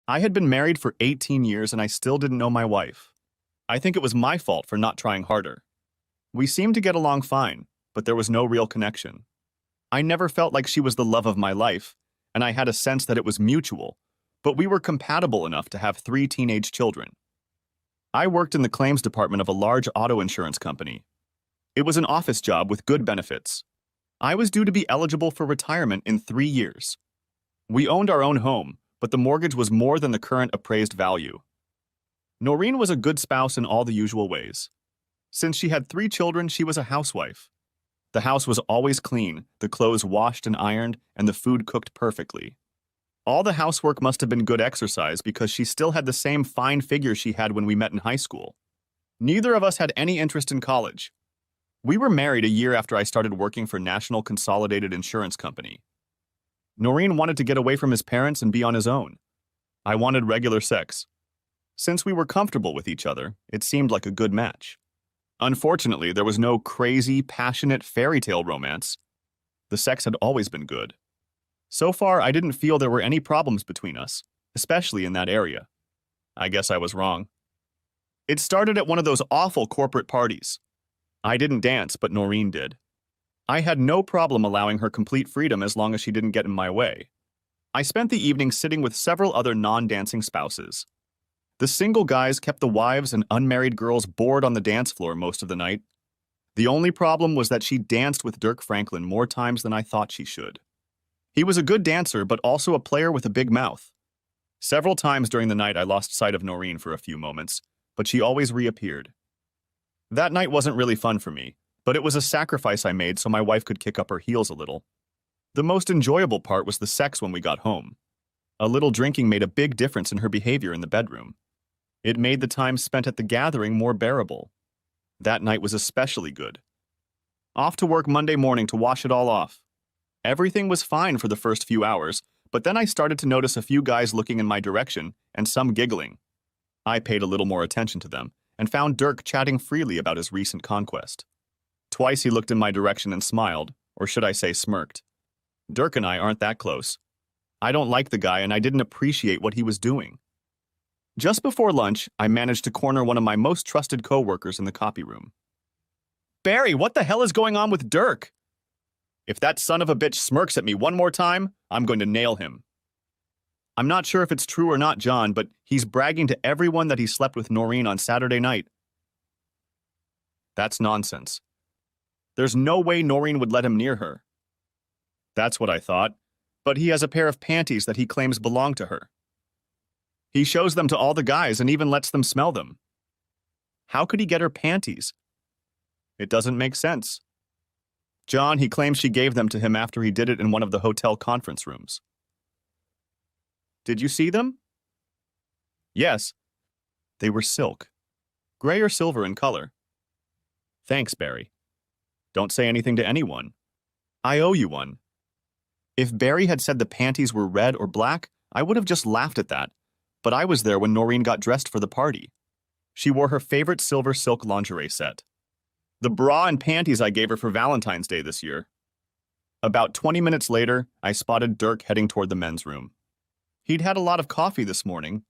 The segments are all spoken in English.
I had been married for 18 years and I still didn't know my wife. I think it was my fault for not trying harder. We seemed to get along fine, but there was no real connection. I never felt like she was the love of my life, and I had a sense that it was mutual, but we were compatible enough to have 3 teenage children. I worked in the claims department of a large auto insurance company. It was an office job with good benefits. I was due to be eligible for retirement in 3 years. We owned our own home, but the mortgage was more than the current appraised value. Noreen was a good spouse in all the usual ways. Since she had 3 children, she was a housewife. The house was always clean, the clothes washed and ironed, and the food cooked perfectly. All the housework must have been good exercise because she still had the same fine figure she had when we met in high school. Neither of us had any interest in college. We were married a year after I started working for National Consolidated Insurance Company. Noreen wanted to get away from his parents and be on his own. I wanted regular sex. Since we were comfortable with each other, it seemed like a good match. Unfortunately, there was no crazy, passionate fairy tale romance. The sex had always been good. So far, I didn't feel there were any problems between us, especially in that area. I guess I was wrong. It started at one of those awful corporate parties. I didn't dance, but Noreen did. I had no problem allowing her complete freedom as long as she didn't get in my way. I spent the evening sitting with several other non-dancing spouses. The single guys kept the wives and unmarried girls bored on the dance floor most of the night. The only problem was that she danced with Dirk Franklin more times than I thought she should. He was a good dancer, but also a player with a big mouth. Several times during the night I lost sight of Noreen for a few moments, but she always reappeared. That night wasn't really fun for me, but it was a sacrifice I made so my wife could kick up her heels a little. The most enjoyable part was the sex when we got home. A little drinking made a big difference in her behavior in the bedroom. It made the time spent at the gathering more bearable. That night was especially good. Off to work Monday morning to wash it all off. Everything was fine for the first few hours, but then I started to notice a few guys looking in my direction and some giggling. I paid a little more attention to them and found Dirk chatting freely about his recent conquest. Twice he looked in my direction and smiled, or should I say smirked. Dirk and I aren't that close. I don't like the guy and I didn't appreciate what he was doing. Just before lunch, I managed to corner one of my most trusted coworkers in the copy room. "Barry, what the hell is going on with Dirk? If that son of a bitch smirks at me one more time, I'm going to nail him." "I'm not sure if it's true or not, John, but he's bragging to everyone that he slept with Noreen on Saturday night." "That's nonsense. There's no way Noreen would let him near her." "That's what I thought, but he has a pair of panties that he claims belong to her. He shows them to all the guys and even lets them smell them." "How could he get her panties?" "It doesn't make sense. John, he claims she gave them to him after he did it in one of the hotel conference rooms." "Did you see them?" "Yes. They were silk. Gray or silver in color." "Thanks, Barry. Don't say anything to anyone. I owe you one." If Barry had said the panties were red or black, I would have just laughed at that, but I was there when Noreen got dressed for the party. She wore her favorite silver silk lingerie set. The bra and panties I gave her for Valentine's Day this year. About 20 minutes later, I spotted Dirk heading toward the men's room. He'd had a lot of coffee this morning.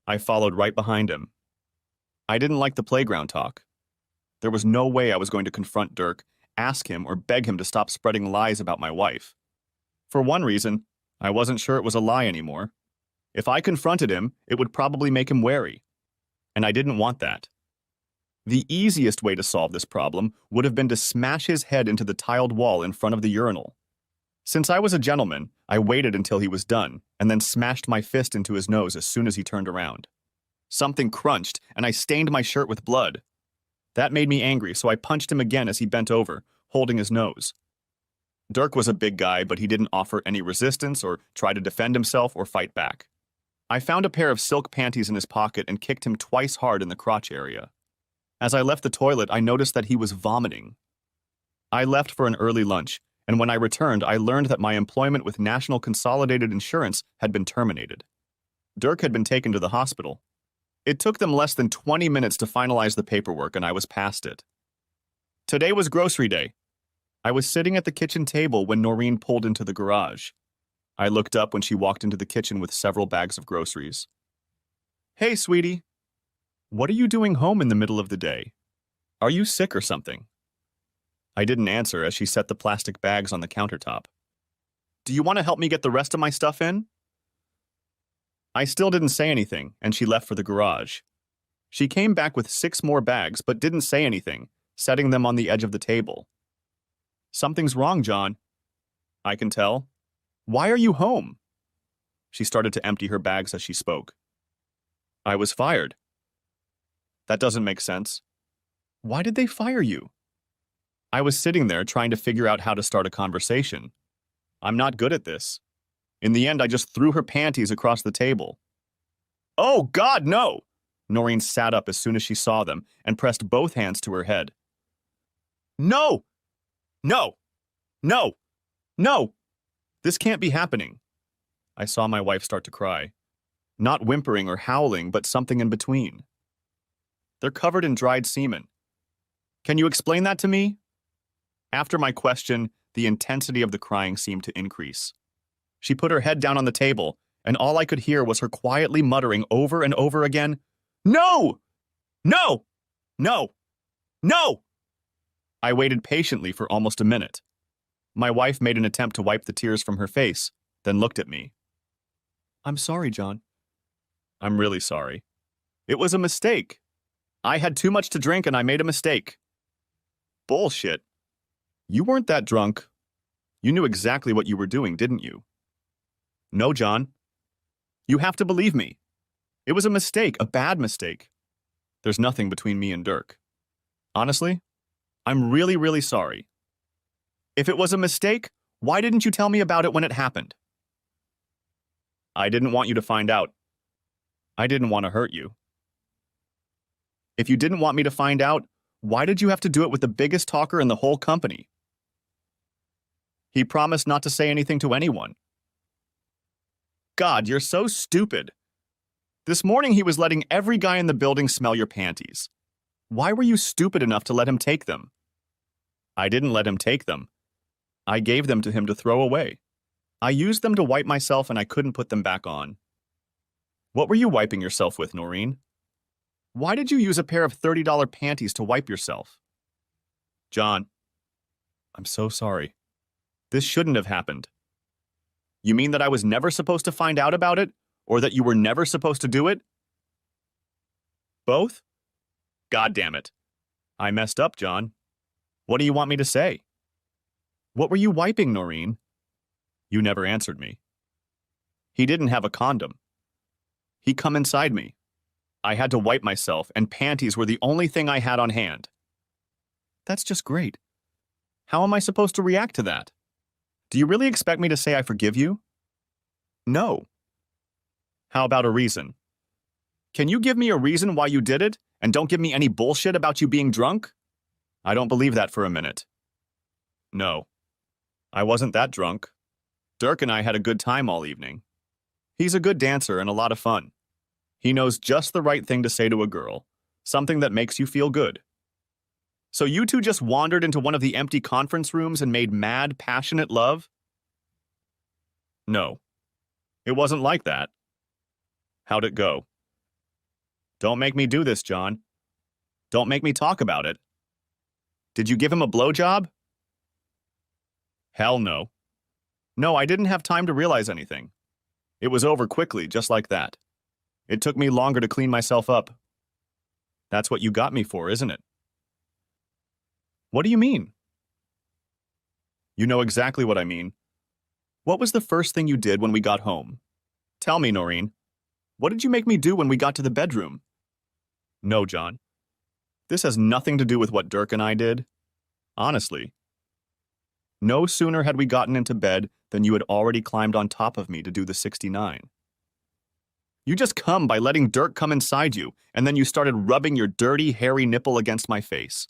I followed right behind him. I didn't like the playground talk. There was no way I was going to confront Dirk, ask him, or beg him to stop spreading lies about my wife. For one reason, I wasn't sure it was a lie anymore. If I confronted him, it would probably make him wary. And I didn't want that. The easiest way to solve this problem would have been to smash his head into the tiled wall in front of the urinal. Since I was a gentleman, I waited until he was done, and then smashed my fist into his nose as soon as he turned around. Something crunched, and I stained my shirt with blood. That made me angry, so I punched him again as he bent over, holding his nose. Dirk was a big guy, but he didn't offer any resistance or try to defend himself or fight back. I found a pair of silk panties in his pocket and kicked him twice hard in the crotch area. As I left the toilet, I noticed that he was vomiting. I left for an early lunch, and when I returned, I learned that my employment with National Consolidated Insurance had been terminated. Dirk had been taken to the hospital. It took them less than 20 minutes to finalize the paperwork, and I was past it. Today was grocery day. I was sitting at the kitchen table when Noreen pulled into the garage. I looked up when she walked into the kitchen with several bags of groceries. Hey, sweetie. What are you doing home in the middle of the day? Are you sick or something? I didn't answer as she set the plastic bags on the countertop. Do you want to help me get the rest of my stuff in? I still didn't say anything, and she left for the garage. She came back with 6 more bags but didn't say anything, setting them on the edge of the table. Something's wrong, John. I can tell. Why are you home? She started to empty her bags as she spoke. I was fired. That doesn't make sense. Why did they fire you? I was sitting there trying to figure out how to start a conversation. I'm not good at this. In the end, I just threw her panties across the table. Oh, God, no! Noreen sat up as soon as she saw them and pressed both hands to her head. No! No! No! No! This can't be happening. I saw my wife start to cry. Not whimpering or howling, but something in between. They're covered in dried semen. Can you explain that to me? After my question, the intensity of the crying seemed to increase. She put her head down on the table, and all I could hear was her quietly muttering over and over again, No! No! No! No! I waited patiently for almost a minute. My wife made an attempt to wipe the tears from her face, then looked at me. I'm sorry, John. I'm really sorry. It was a mistake. I had too much to drink and I made a mistake. Bullshit. You weren't that drunk. You knew exactly what you were doing, didn't you? No, John. You have to believe me. It was a mistake, a bad mistake. There's nothing between me and Dirk. Honestly, I'm really, really sorry. If it was a mistake, why didn't you tell me about it when it happened? I didn't want you to find out. I didn't want to hurt you. If you didn't want me to find out, why did you have to do it with the biggest talker in the whole company? He promised not to say anything to anyone. God, you're so stupid. This morning he was letting every guy in the building smell your panties. Why were you stupid enough to let him take them? I didn't let him take them. I gave them to him to throw away. I used them to wipe myself and I couldn't put them back on. What were you wiping yourself with, Noreen? Why did you use a pair of $30 panties to wipe yourself? John, I'm so sorry. This shouldn't have happened. You mean that I was never supposed to find out about it, or that you were never supposed to do it? Both? God damn it. I messed up, John. What do you want me to say? What were you wiping, Noreen? You never answered me. He didn't have a condom. He come inside me. I had to wipe myself, and panties were the only thing I had on hand. That's just great. How am I supposed to react to that? Do you really expect me to say I forgive you? No. How about a reason? Can you give me a reason why you did it, and don't give me any bullshit about you being drunk? I don't believe that for a minute. No. I wasn't that drunk. Dirk and I had a good time all evening. He's a good dancer and a lot of fun. He knows just the right thing to say to a girl, something that makes you feel good. So you two just wandered into one of the empty conference rooms and made mad, passionate love? No. It wasn't like that. How'd it go? Don't make me do this, John. Don't make me talk about it. Did you give him a blowjob? Hell no. No, I didn't have time to realize anything. It was over quickly, just like that. It took me longer to clean myself up. That's what you got me for, isn't it? What do you mean? You know exactly what I mean. What was the first thing you did when we got home? Tell me, Noreen. What did you make me do when we got to the bedroom? No, John. This has nothing to do with what Dirk and I did. Honestly. No sooner had we gotten into bed than you had already climbed on top of me to do the 69. You just come by letting Dirk come inside you, and then you started rubbing your dirty, hairy nipple against my face.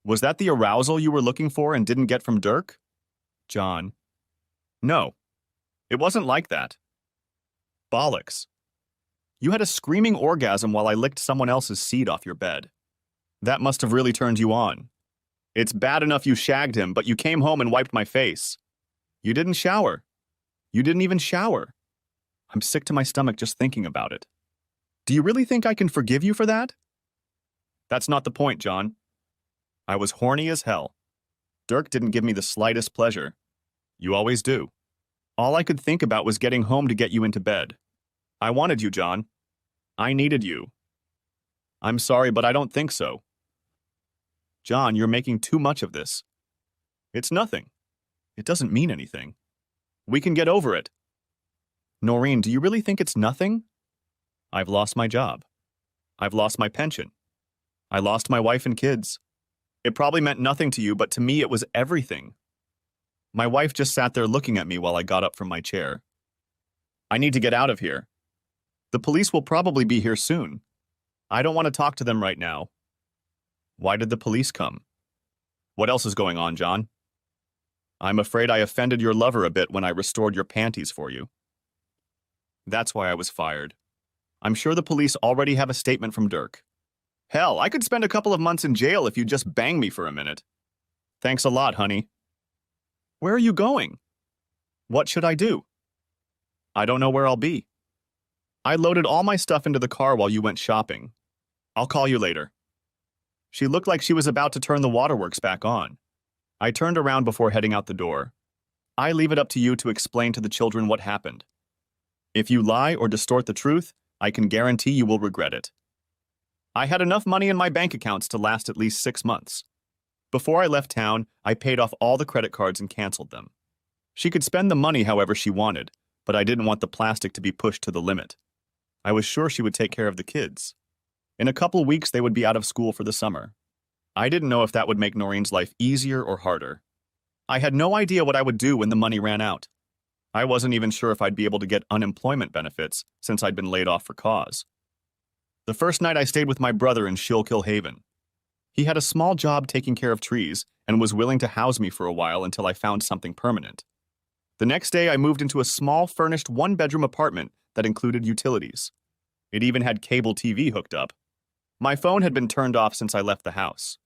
Was that the arousal you were looking for and didn't get from Dirk? John. No. It wasn't like that. Bollocks. You had a screaming orgasm while I licked someone else's seed off your bed. That must have really turned you on. It's bad enough you shagged him, but you came home and wiped my face. You didn't shower. You didn't even shower. I'm sick to my stomach just thinking about it. Do you really think I can forgive you for that? That's not the point, John. I was horny as hell. Dirk didn't give me the slightest pleasure. You always do. All I could think about was getting home to get you into bed. I wanted you, John. I needed you. I'm sorry, but I don't think so. John, you're making too much of this. It's nothing. It doesn't mean anything. We can get over it. Noreen, do you really think it's nothing? I've lost my job. I've lost my pension. I lost my wife and kids. It probably meant nothing to you, but to me it was everything. My wife just sat there looking at me while I got up from my chair. I need to get out of here. The police will probably be here soon. I don't want to talk to them right now. Why did the police come? What else is going on, John? I'm afraid I offended your lover a bit when I restored your panties for you. That's why I was fired. I'm sure the police already have a statement from Dirk. Hell, I could spend a couple of months in jail if you'd just bang me for a minute. Thanks a lot, honey. Where are you going? What should I do? I don't know where I'll be. I loaded all my stuff into the car while you went shopping. I'll call you later. She looked like she was about to turn the waterworks back on. I turned around before heading out the door. I leave it up to you to explain to the children what happened. If you lie or distort the truth, I can guarantee you will regret it. I had enough money in my bank accounts to last at least 6 months. Before I left town, I paid off all the credit cards and canceled them. She could spend the money however she wanted, but I didn't want the plastic to be pushed to the limit. I was sure she would take care of the kids. In a couple weeks, they would be out of school for the summer. I didn't know if that would make Noreen's life easier or harder. I had no idea what I would do when the money ran out. I wasn't even sure if I'd be able to get unemployment benefits since I'd been laid off for cause. The first night I stayed with my brother in Schuylkill Haven. He had a small job taking care of trees and was willing to house me for a while until I found something permanent. The next day I moved into a small furnished one-bedroom apartment that included utilities. It even had cable TV hooked up. My phone had been turned off since I left the house.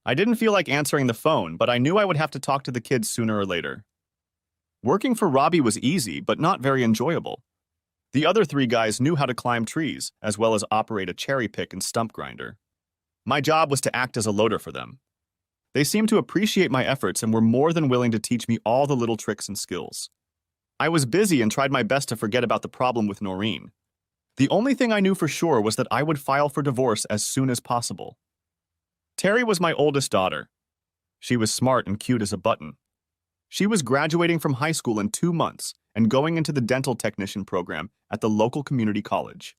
I didn't feel like answering the phone, but I knew I would have to talk to the kids sooner or later. Working for Robbie was easy, but not very enjoyable. The other 3 guys knew how to climb trees, as well as operate a cherry pick and stump grinder. My job was to act as a loader for them. They seemed to appreciate my efforts and were more than willing to teach me all the little tricks and skills. I was busy and tried my best to forget about the problem with Noreen. The only thing I knew for sure was that I would file for divorce as soon as possible. Terry was my oldest daughter. She was smart and cute as a button. She was graduating from high school in 2 months and going into the dental technician program at the local community college.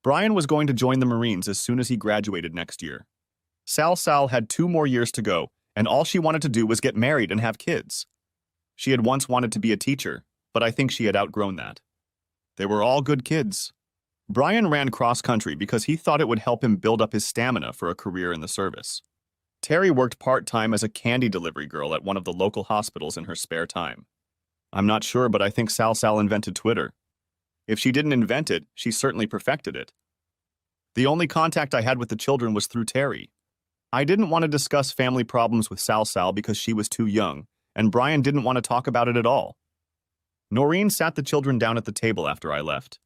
Brian was going to join the Marines as soon as he graduated next year. Sal had 2 more years to go, and all she wanted to do was get married and have kids. She had once wanted to be a teacher, but I think she had outgrown that. They were all good kids. Brian ran cross-country because he thought it would help him build up his stamina for a career in the service. Terry worked part-time as a candy delivery girl at one of the local hospitals in her spare time. I'm not sure, but I think Sal invented Twitter. If she didn't invent it, she certainly perfected it. The only contact I had with the children was through Terry. I didn't want to discuss family problems with Sal because she was too young, and Brian didn't want to talk about it at all. Noreen sat the children down at the table after I left.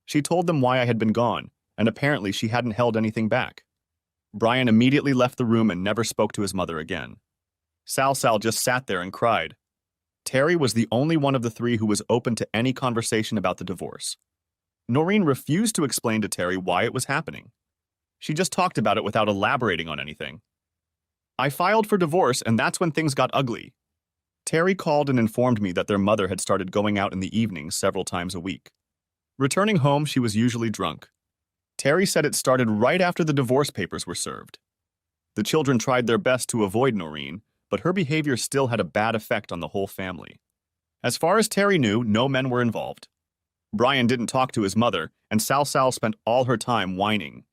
She told them why I had been gone, and apparently she hadn't held anything back. Brian immediately left the room and never spoke to his mother again. Sal just sat there and cried. Terry was the only one of the 3 who was open to any conversation about the divorce. Noreen refused to explain to Terry why it was happening. She just talked about it without elaborating on anything. I filed for divorce, and that's when things got ugly. Terry called and informed me that their mother had started going out in the evenings several times a week. Returning home, she was usually drunk. Terry said it started right after the divorce papers were served. The children tried their best to avoid Noreen, but her behavior still had a bad effect on the whole family. As far as Terry knew, no men were involved. Brian didn't talk to his mother, and Sal spent all her time whining.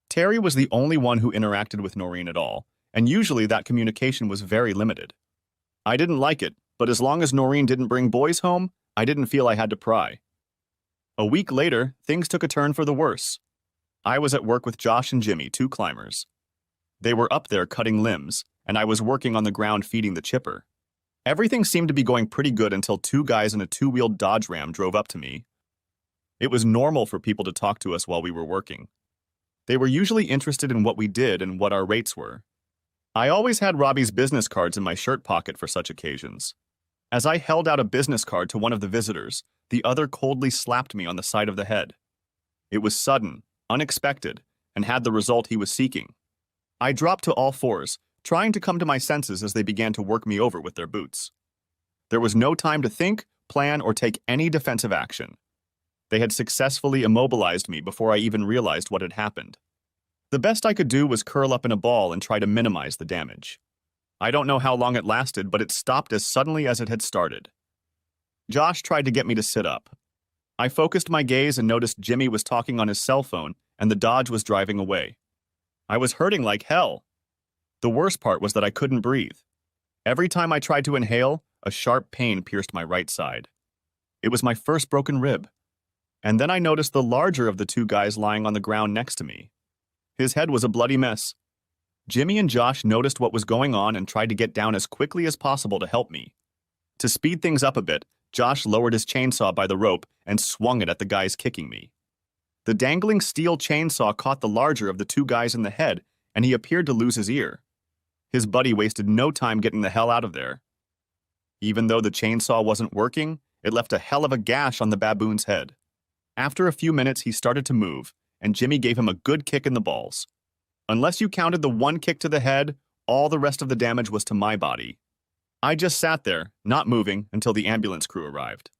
Terry was the only one who interacted with Noreen at all, and usually that communication was very limited. I didn't like it, but as long as Noreen didn't bring boys home, I didn't feel I had to pry. A week later, things took a turn for the worse. I was at work with Josh and Jimmy, 2 climbers. They were up there cutting limbs, and I was working on the ground feeding the chipper. Everything seemed to be going pretty good until two guys in a two-wheeled Dodge Ram drove up to me. It was normal for people to talk to us while we were working. They were usually interested in what we did and what our rates were. I always had Robbie's business cards in my shirt pocket for such occasions. As I held out a business card to one of the visitors, the other coldly slapped me on the side of the head. It was sudden, unexpected, and had the result he was seeking. I dropped to all fours, trying to come to my senses as they began to work me over with their boots. There was no time to think, plan, or take any defensive action. They had successfully immobilized me before I even realized what had happened. The best I could do was curl up in a ball and try to minimize the damage. I don't know how long it lasted, but it stopped as suddenly as it had started. Josh tried to get me to sit up. I focused my gaze and noticed Jimmy was talking on his cell phone and the Dodge was driving away. I was hurting like hell. The worst part was that I couldn't breathe. Every time I tried to inhale, a sharp pain pierced my right side. It was my first broken rib. And then I noticed the larger of the two guys lying on the ground next to me. His head was a bloody mess. Jimmy and Josh noticed what was going on and tried to get down as quickly as possible to help me. To speed things up a bit, Josh lowered his chainsaw by the rope and swung it at the guys kicking me. The dangling steel chainsaw caught the larger of the two guys in the head, and he appeared to lose his ear. His buddy wasted no time getting the hell out of there. Even though the chainsaw wasn't working, it left a hell of a gash on the baboon's head. After a few minutes, he started to move, and Jimmy gave him a good kick in the balls. Unless you counted the one kick to the head, all the rest of the damage was to my body. I just sat there, not moving, until the ambulance crew arrived.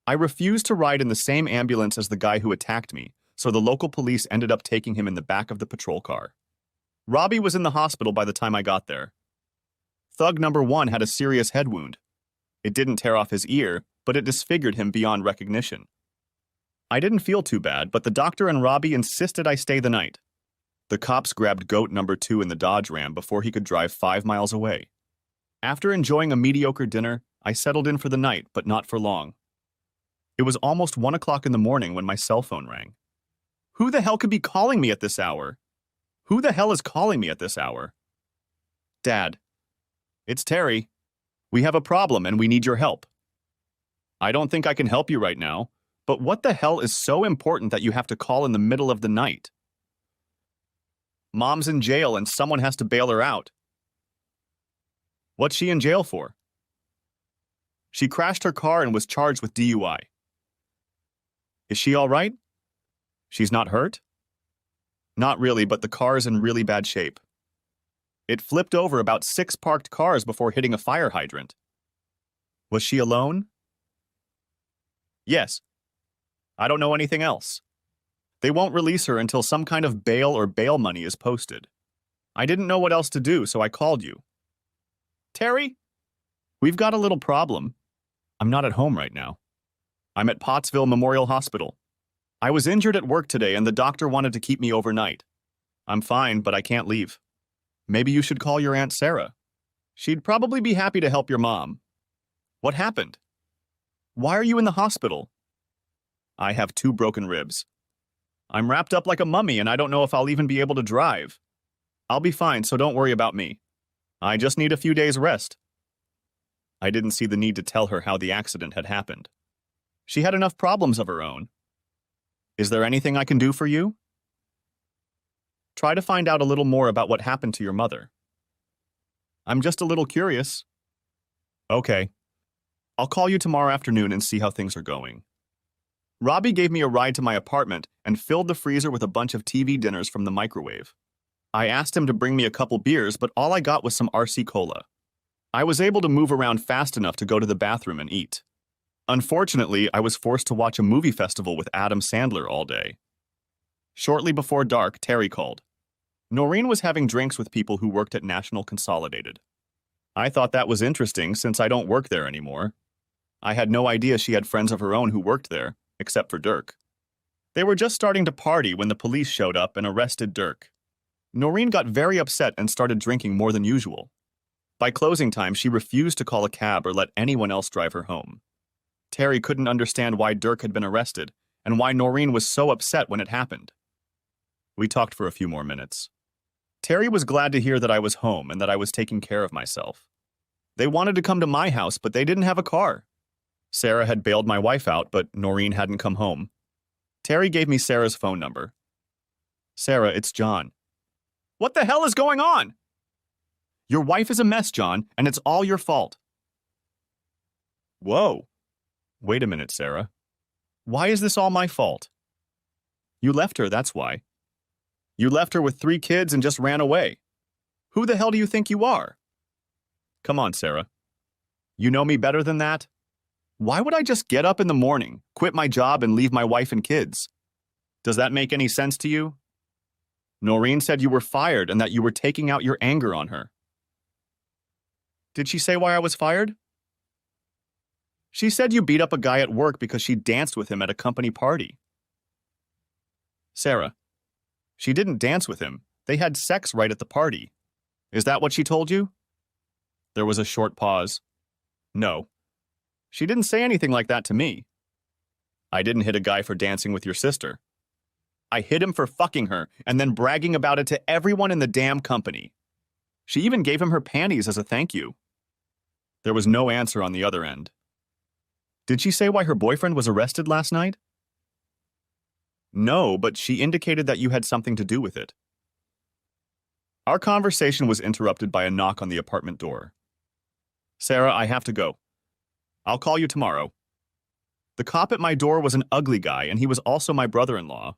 I refused to ride in the same ambulance as the guy who attacked me, so the local police ended up taking him in the back of the patrol car. Robbie was in the hospital by the time I got there. Thug number 1 had a serious head wound. It didn't tear off his ear, but it disfigured him beyond recognition. I didn't feel too bad, but the doctor and Robbie insisted I stay the night. The cops grabbed goat number 2 in the Dodge Ram before he could drive 5 miles away. After enjoying a mediocre dinner, I settled in for the night, but not for long. It was almost 1 o'clock in the morning when my cell phone rang. Who the hell could be calling me at this hour? Who the hell is calling me at this hour? Dad. It's Terry. We have a problem and we need your help. I don't think I can help you right now, but what the hell is so important that you have to call in the middle of the night? Mom's in jail and someone has to bail her out. What's she in jail for? She crashed her car and was charged with DUI. Is she all right? She's not hurt? Not really, but the car is in really bad shape. It flipped over about 6 parked cars before hitting a fire hydrant. Was she alone? Yes. I don't know anything else. They won't release her until some kind of bail or bail money is posted. I didn't know what else to do, so I called you. Terry? We've got a little problem. I'm not at home right now. I'm at Pottsville Memorial Hospital. I was injured at work today and the doctor wanted to keep me overnight. I'm fine, but I can't leave. Maybe you should call your Aunt Sarah. She'd probably be happy to help your mom. What happened? Why are you in the hospital? I have 2 broken ribs. I'm wrapped up like a mummy and I don't know if I'll even be able to drive. I'll be fine, so don't worry about me. I just need a few days rest. I didn't see the need to tell her how the accident had happened. She had enough problems of her own. Is there anything I can do for you? Try to find out a little more about what happened to your mother. I'm just a little curious. Okay. I'll call you tomorrow afternoon and see how things are going. Robbie gave me a ride to my apartment and filled the freezer with a bunch of TV dinners from the microwave. I asked him to bring me a couple beers, but all I got was some RC Cola. I was able to move around fast enough to go to the bathroom and eat. Unfortunately, I was forced to watch a movie festival with Adam Sandler all day. Shortly before dark, Terry called. Noreen was having drinks with people who worked at National Consolidated. I thought that was interesting since I don't work there anymore. I had no idea she had friends of her own who worked there, except for Dirk. They were just starting to party when the police showed up and arrested Dirk. Noreen got very upset and started drinking more than usual. By closing time, she refused to call a cab or let anyone else drive her home. Terry couldn't understand why Dirk had been arrested and why Noreen was so upset when it happened. We talked for a few more minutes. Terry was glad to hear that I was home and that I was taking care of myself. They wanted to come to my house, but they didn't have a car. Sarah had bailed my wife out, but Noreen hadn't come home. Terry gave me Sarah's phone number. Sarah, it's John. What the hell is going on? Your wife is a mess, John, and it's all your fault. Whoa. Wait a minute, Sarah. Why is this all my fault? You left her, that's why. You left her with 3 kids and just ran away. Who the hell do you think you are? Come on, Sarah. You know me better than that? Why would I just get up in the morning, quit my job, and leave my wife and kids? Does that make any sense to you? Noreen said you were fired and that you were taking out your anger on her. Did she say why I was fired? She said you beat up a guy at work because she danced with him at a company party. Sarah, she didn't dance with him. They had sex right at the party. Is that what she told you? There was a short pause. No. She didn't say anything like that to me. I didn't hit a guy for dancing with your sister. I hit him for fucking her and then bragging about it to everyone in the damn company. She even gave him her panties as a thank you. There was no answer on the other end. Did she say why her boyfriend was arrested last night? No, but she indicated that you had something to do with it. Our conversation was interrupted by a knock on the apartment door. Sarah, I have to go. I'll call you tomorrow. The cop at my door was an ugly guy, and he was also my brother-in-law.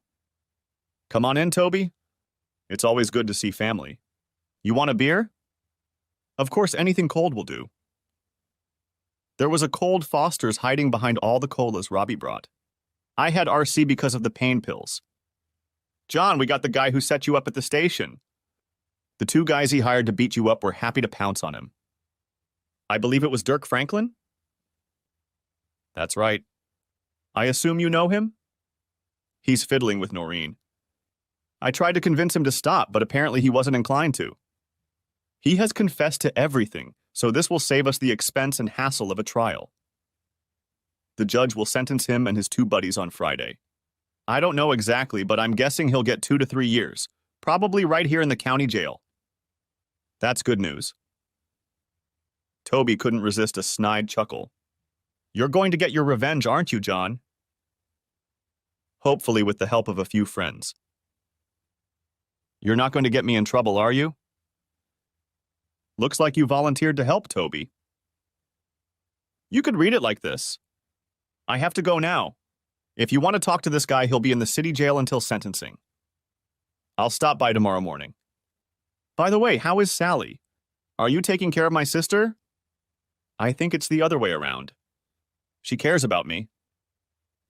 Come on in, Toby. It's always good to see family. You want a beer? Of course, anything cold will do. There was a cold Foster's hiding behind all the colas Robbie brought. I had RC because of the pain pills. John, we got the guy who set you up at the station. The 2 guys he hired to beat you up were happy to pounce on him. I believe it was Dirk Franklin? That's right. I assume you know him? He's fiddling with Noreen. I tried to convince him to stop, but apparently he wasn't inclined to. He has confessed to everything, so this will save us the expense and hassle of a trial. The judge will sentence him and his 2 buddies on Friday. I don't know exactly, but I'm guessing he'll get 2 to 3 years, probably right here in the county jail. That's good news. Toby couldn't resist a snide chuckle. You're going to get your revenge, aren't you, John? Hopefully with the help of a few friends. You're not going to get me in trouble, are you? Looks like you volunteered to help, Toby. You could read it like this. I have to go now. If you want to talk to this guy, he'll be in the city jail until sentencing. I'll stop by tomorrow morning. By the way, how is Sally? Are you taking care of my sister? I think it's the other way around. She cares about me.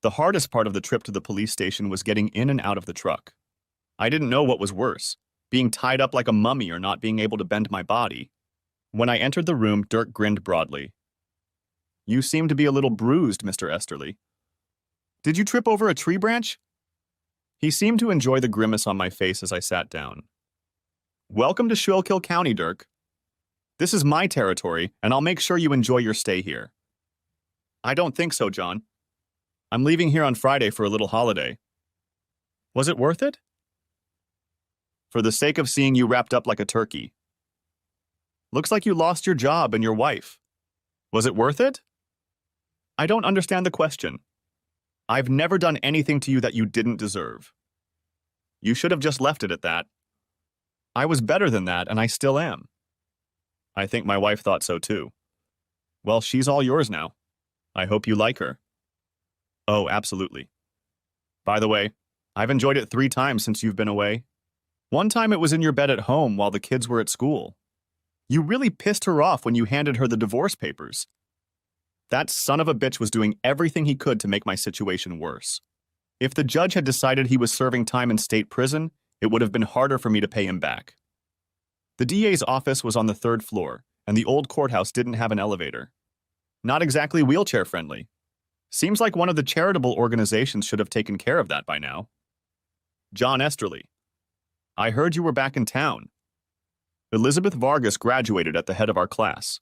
The hardest part of the trip to the police station was getting in and out of the truck. I didn't know what was worse, being tied up like a mummy or not being able to bend my body. When I entered the room, Dirk grinned broadly. You seem to be a little bruised, Mr. Esterly. Did you trip over a tree branch? He seemed to enjoy the grimace on my face as I sat down. Welcome to Schuylkill County, Dirk. This is my territory, and I'll make sure you enjoy your stay here. I don't think so, John. I'm leaving here on Friday for a little holiday. Was it worth it? For the sake of seeing you wrapped up like a turkey. Looks like you lost your job and your wife. Was it worth it? I don't understand the question. I've never done anything to you that you didn't deserve. You should have just left it at that. I was better than that, and I still am. I think my wife thought so too. Well, she's all yours now. I hope you like her. Oh, absolutely. By the way, I've enjoyed it 3 times since you've been away. One time it was in your bed at home while the kids were at school. You really pissed her off when you handed her the divorce papers. That son of a bitch was doing everything he could to make my situation worse. If the judge had decided he was serving time in state prison, it would have been harder for me to pay him back. The DA's office was on the 3rd floor, and the old courthouse didn't have an elevator. Not exactly wheelchair-friendly. Seems like one of the charitable organizations should have taken care of that by now. John Esterly. I heard you were back in town. Elizabeth Vargas graduated at the head of our class.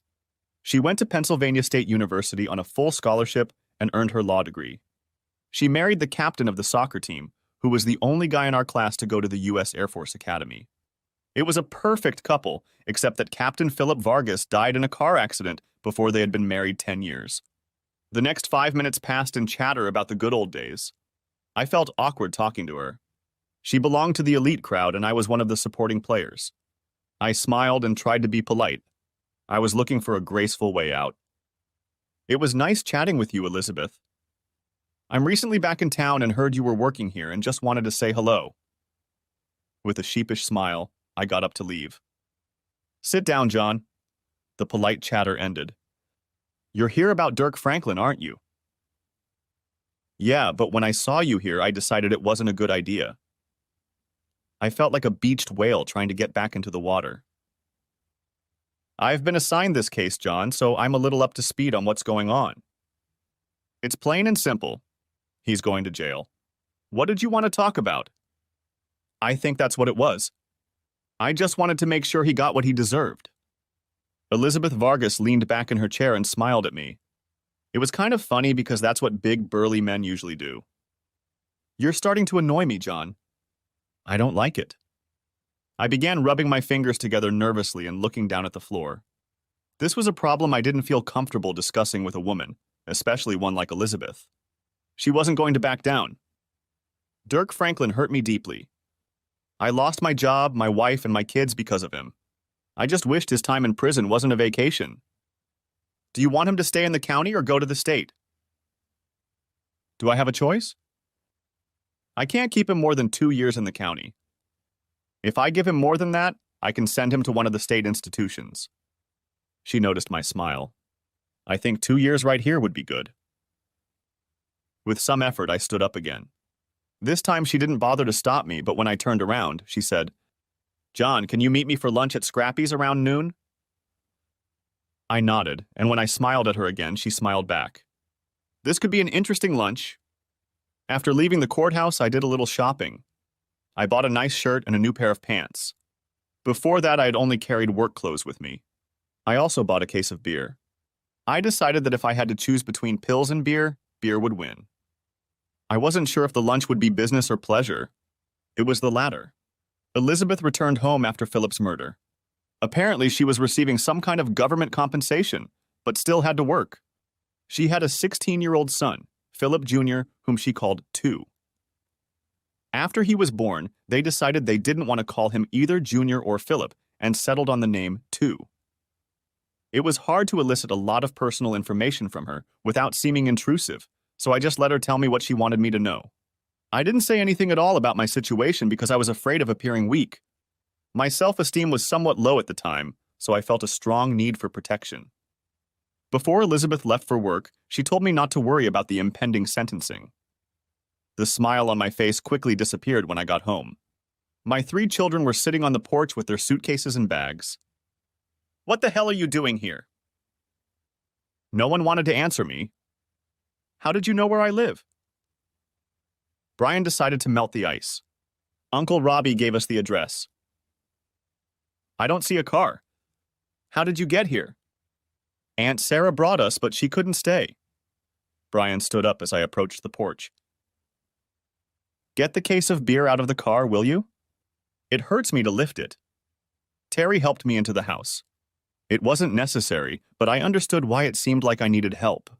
She went to Pennsylvania State University on a full scholarship and earned her law degree. She married the captain of the soccer team, who was the only guy in our class to go to the U.S. Air Force Academy. It was a perfect couple, except that Captain Philip Vargas died in a car accident before they had been married 10 years. The next 5 minutes passed in chatter about the good old days. I felt awkward talking to her. She belonged to the elite crowd, and I was one of the supporting players. I smiled and tried to be polite. I was looking for a graceful way out. It was nice chatting with you, Elizabeth. I'm recently back in town and heard you were working here and just wanted to say hello. With a sheepish smile, I got up to leave. Sit down, John. The polite chatter ended. You're here about Dirk Franklin, aren't you? Yeah, but when I saw you here, I decided it wasn't a good idea. I felt like a beached whale trying to get back into the water. I've been assigned this case, John, so I'm a little up to speed on what's going on. It's plain and simple. He's going to jail. What did you want to talk about? I think that's what it was. I just wanted to make sure he got what he deserved. Elizabeth Vargas leaned back in her chair and smiled at me. It was kind of funny because that's what big, burly men usually do. You're starting to annoy me, John. I don't like it. I began rubbing my fingers together nervously and looking down at the floor. This was a problem I didn't feel comfortable discussing with a woman, especially one like Elizabeth. She wasn't going to back down. Dirk Franklin hurt me deeply. I lost my job, my wife, and my kids because of him. I just wished his time in prison wasn't a vacation. Do you want him to stay in the county or go to the state? Do I have a choice? I can't keep him more than 2 years in the county. If I give him more than that, I can send him to one of the state institutions. She noticed my smile. I think 2 years right here would be good. With some effort, I stood up again. This time she didn't bother to stop me, but when I turned around, she said, John, can you meet me for lunch at Scrappy's around noon? I nodded, and when I smiled at her again, she smiled back. This could be an interesting lunch. After leaving the courthouse, I did a little shopping. I bought a nice shirt and a new pair of pants. Before that, I had only carried work clothes with me. I also bought a case of beer. I decided that if I had to choose between pills and beer, beer would win. I wasn't sure if the lunch would be business or pleasure. It was the latter. Elizabeth returned home after Philip's murder. Apparently, she was receiving some kind of government compensation, but still had to work. She had a 16-year-old son, Philip Jr., whom she called Two. After he was born, they decided they didn't want to call him either Junior or Philip and settled on the name Two. It was hard to elicit a lot of personal information from her without seeming intrusive, so I just let her tell me what she wanted me to know. I didn't say anything at all about my situation because I was afraid of appearing weak. My self-esteem was somewhat low at the time, so I felt a strong need for protection. Before Elizabeth left for work, she told me not to worry about the impending sentencing. The smile on my face quickly disappeared when I got home. My 3 children were sitting on the porch with their suitcases and bags. What the hell are you doing here? No one wanted to answer me. How did you know where I live? Brian decided to melt the ice. Uncle Robbie gave us the address. I don't see a car. How did you get here? Aunt Sarah brought us, but she couldn't stay. Brian stood up as I approached the porch. Get the case of beer out of the car, will you? It hurts me to lift it. Terry helped me into the house. It wasn't necessary, but I understood why it seemed like I needed help.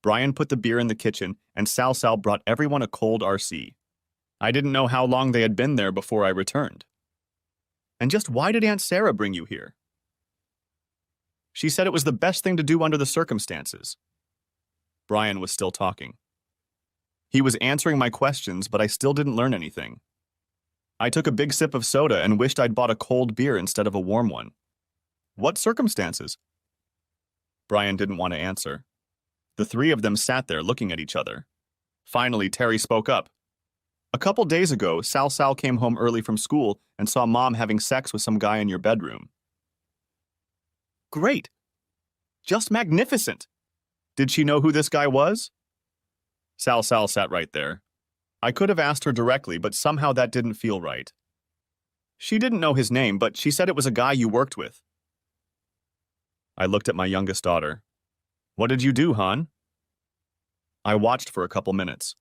Brian put the beer in the kitchen, and Sal brought everyone a cold RC. I didn't know how long they had been there before I returned. And just why did Aunt Sarah bring you here? She said it was the best thing to do under the circumstances. Brian was still talking. He was answering my questions, but I still didn't learn anything. I took a big sip of soda and wished I'd bought a cold beer instead of a warm one. What circumstances? Brian didn't want to answer. The 3 of them sat there looking at each other. Finally, Terry spoke up. A couple days ago, Sal came home early from school and saw Mom having sex with some guy in your bedroom. Great. Just magnificent. Did she know who this guy was? Sal sat right there. I could have asked her directly, but somehow that didn't feel right. She didn't know his name, but she said it was a guy you worked with. I looked at my youngest daughter. What did you do, hon? I watched for a couple minutes.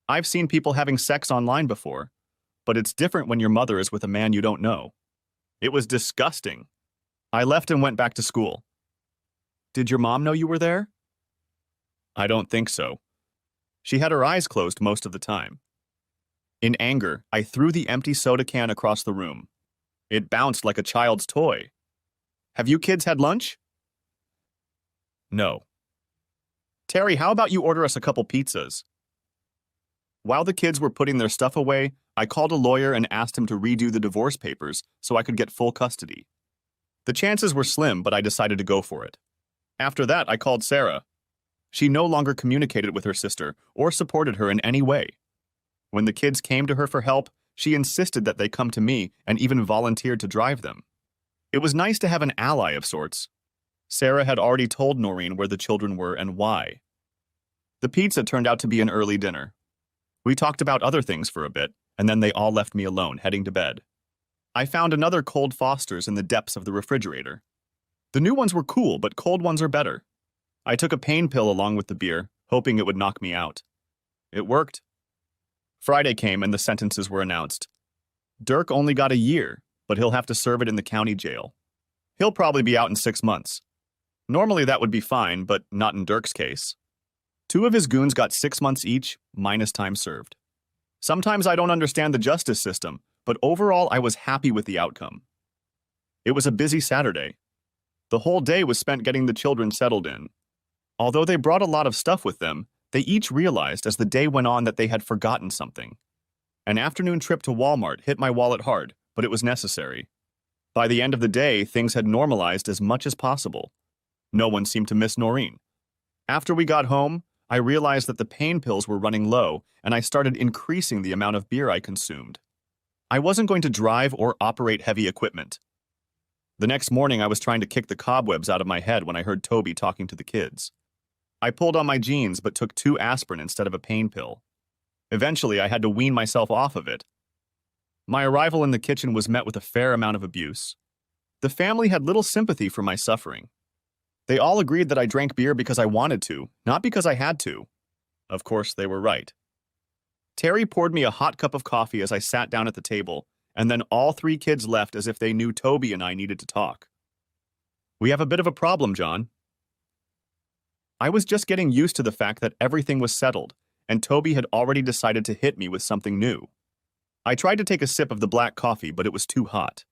I've seen people having sex online before. But it's different when your mother is with a man you don't know. It was disgusting. I left and went back to school. Did your mom know you were there? I don't think so. She had her eyes closed most of the time. In anger, I threw the empty soda can across the room. It bounced like a child's toy. Have you kids had lunch? No. Terry, how about you order us a couple pizzas? While the kids were putting their stuff away, I called a lawyer and asked him to redo the divorce papers so I could get full custody. The chances were slim, but I decided to go for it. After that, I called Sarah. She no longer communicated with her sister or supported her in any way. When the kids came to her for help, she insisted that they come to me and even volunteered to drive them. It was nice to have an ally of sorts. Sarah had already told Noreen where the children were and why. The pizza turned out to be an early dinner. We talked about other things for a bit, and then they all left me alone, heading to bed. I found another cold Foster's in the depths of the refrigerator. The new ones were cool, but cold ones are better. I took a pain pill along with the beer, hoping it would knock me out. It worked. Friday came and the sentences were announced. Dirk only got a year, but he'll have to serve it in the county jail. He'll probably be out in 6 months. Normally that would be fine, but not in Dirk's case. 2 of his goons got 6 months each, minus time served. Sometimes I don't understand the justice system, but overall I was happy with the outcome. It was a busy Saturday. The whole day was spent getting the children settled in. Although they brought a lot of stuff with them, they each realized as the day went on that they had forgotten something. An afternoon trip to Walmart hit my wallet hard, but it was necessary. By the end of the day, things had normalized as much as possible. No one seemed to miss Noreen. After we got home, I realized that the pain pills were running low, and I started increasing the amount of beer I consumed. I wasn't going to drive or operate heavy equipment. The next morning, I was trying to kick the cobwebs out of my head when I heard Toby talking to the kids. I pulled on my jeans but took 2 aspirin instead of a pain pill. Eventually, I had to wean myself off of it. My arrival in the kitchen was met with a fair amount of abuse. The family had little sympathy for my suffering. They all agreed that I drank beer because I wanted to, not because I had to. Of course, they were right. Terry poured me a hot cup of coffee as I sat down at the table, and then all 3 kids left as if they knew Toby and I needed to talk. We have a bit of a problem, John. I was just getting used to the fact that everything was settled, and Toby had already decided to hit me with something new. I tried to take a sip of the black coffee, but it was too hot.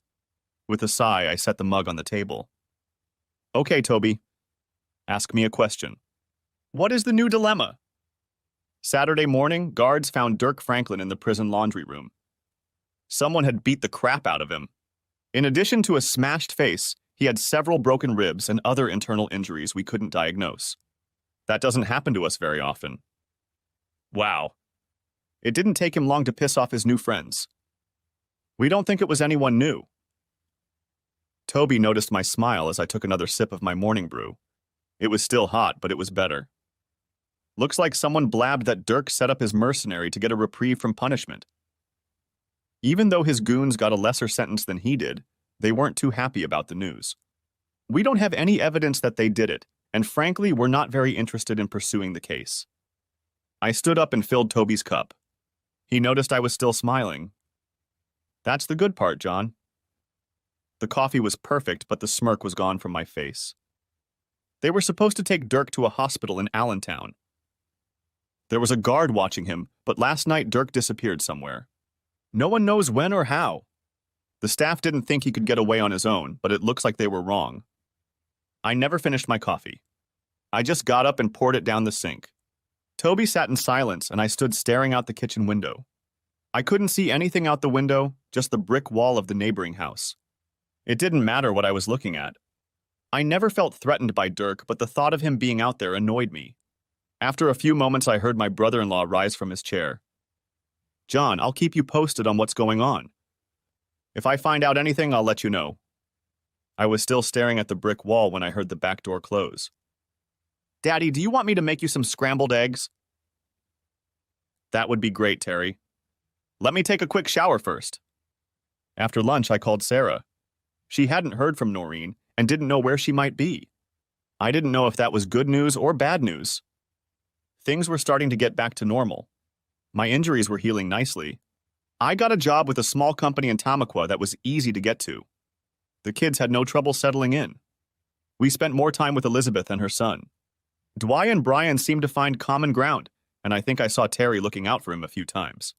With a sigh, I set the mug on the table. Okay, Toby. Ask me a question. What is the new dilemma? Saturday morning, guards found Dirk Franklin in the prison laundry room. Someone had beat the crap out of him. In addition to a smashed face, he had several broken ribs and other internal injuries we couldn't diagnose. That doesn't happen to us very often. Wow. It didn't take him long to piss off his new friends. We don't think it was anyone new. Toby noticed my smile as I took another sip of my morning brew. It was still hot, but it was better. Looks like someone blabbed that Dirk set up his mercenary to get a reprieve from punishment. Even though his goons got a lesser sentence than he did, they weren't too happy about the news. We don't have any evidence that they did it, and frankly, we're not very interested in pursuing the case. I stood up and filled Toby's cup. He noticed I was still smiling. That's the good part, John. The coffee was perfect, but the smirk was gone from my face. They were supposed to take Dirk to a hospital in Allentown. There was a guard watching him, but last night Dirk disappeared somewhere. No one knows when or how. The staff didn't think he could get away on his own, but it looks like they were wrong. I never finished my coffee. I just got up and poured it down the sink. Toby sat in silence, and I stood staring out the kitchen window. I couldn't see anything out the window, just the brick wall of the neighboring house. It didn't matter what I was looking at. I never felt threatened by Dirk, but the thought of him being out there annoyed me. After a few moments, I heard my brother-in-law rise from his chair. John, I'll keep you posted on what's going on. If I find out anything, I'll let you know. I was still staring at the brick wall when I heard the back door close. Daddy, do you want me to make you some scrambled eggs? That would be great, Terry. Let me take a quick shower first. After lunch, I called Sarah. She hadn't heard from Noreen and didn't know where she might be. I didn't know if that was good news or bad news. Things were starting to get back to normal. My injuries were healing nicely. I got a job with a small company in Tamaqua that was easy to get to. The kids had no trouble settling in. We spent more time with Elizabeth and her son. Dwight and Brian seemed to find common ground, and I think I saw Terry looking out for him a few times.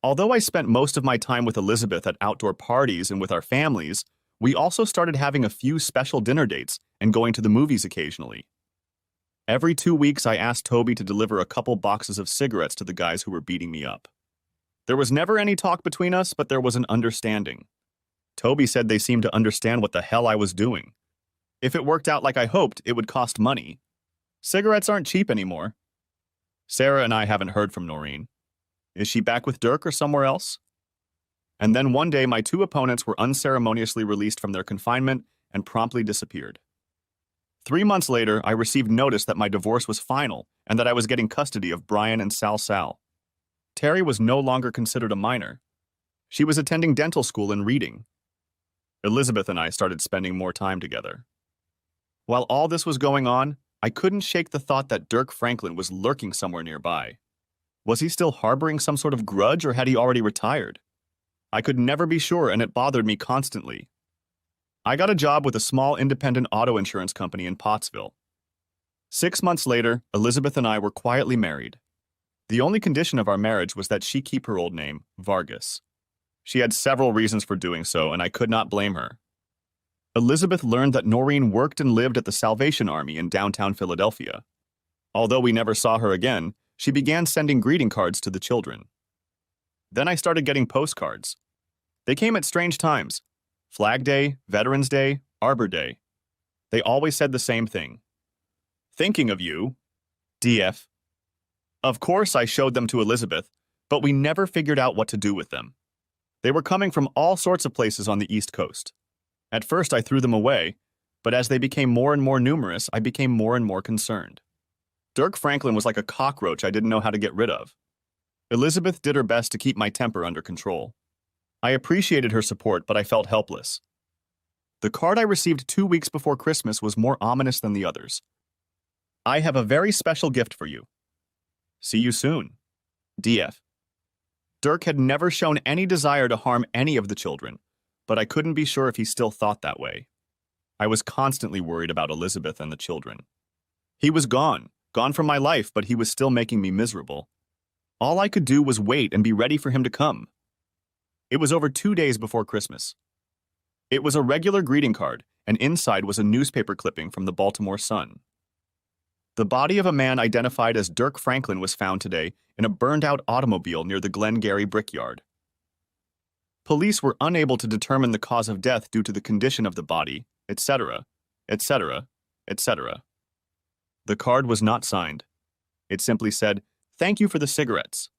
Although I spent most of my time with Elizabeth at outdoor parties and with our families, we also started having a few special dinner dates and going to the movies occasionally. Every 2 weeks, I asked Toby to deliver a couple boxes of cigarettes to the guys who were beating me up. There was never any talk between us, but there was an understanding. Toby said they seemed to understand what the hell I was doing. If it worked out like I hoped, it would cost money. Cigarettes aren't cheap anymore. Sarah and I haven't heard from Noreen. Is she back with Dirk or somewhere else? And then one day, my two opponents were unceremoniously released from their confinement and promptly disappeared. 3 months later, I received notice that my divorce was final and that I was getting custody of Brian and Sal. Terry was no longer considered a minor. She was attending dental school and reading. Elizabeth and I started spending more time together. While all this was going on, I couldn't shake the thought that Dirk Franklin was lurking somewhere nearby. Was he still harboring some sort of grudge, or had he already retired? I could never be sure, and it bothered me constantly. I got a job with a small independent auto insurance company in Pottsville. 6 months later, Elizabeth and I were quietly married. The only condition of our marriage was that she keep her old name, Vargas. She had several reasons for doing so, and I could not blame her. Elizabeth learned that Noreen worked and lived at the Salvation Army in downtown Philadelphia. Although we never saw her again, she began sending greeting cards to the children. Then I started getting postcards. They came at strange times: Flag Day, Veterans Day, Arbor Day. They always said the same thing. Thinking of you, DF. Of course, I showed them to Elizabeth, but we never figured out what to do with them. They were coming from all sorts of places on the East Coast. At first, I threw them away, but as they became more and more numerous, I became more and more concerned. Dirk Franklin was like a cockroach I didn't know how to get rid of. Elizabeth did her best to keep my temper under control. I appreciated her support, but I felt helpless. The card I received 2 weeks before Christmas was more ominous than the others. I have a very special gift for you. See you soon. DF. Dirk had never shown any desire to harm any of the children, but I couldn't be sure if he still thought that way. I was constantly worried about Elizabeth and the children. He was gone from my life, but he was still making me miserable. All I could do was wait and be ready for him to come. It was over 2 days before Christmas. It was a regular greeting card, and inside was a newspaper clipping from the Baltimore Sun. The body of a man identified as Dirk Franklin was found today in a burned-out automobile near the Glengarry Brickyard. Police were unable to determine the cause of death due to the condition of the body, etc., etc., etc. The card was not signed. It simply said, "Thank you for the cigarettes."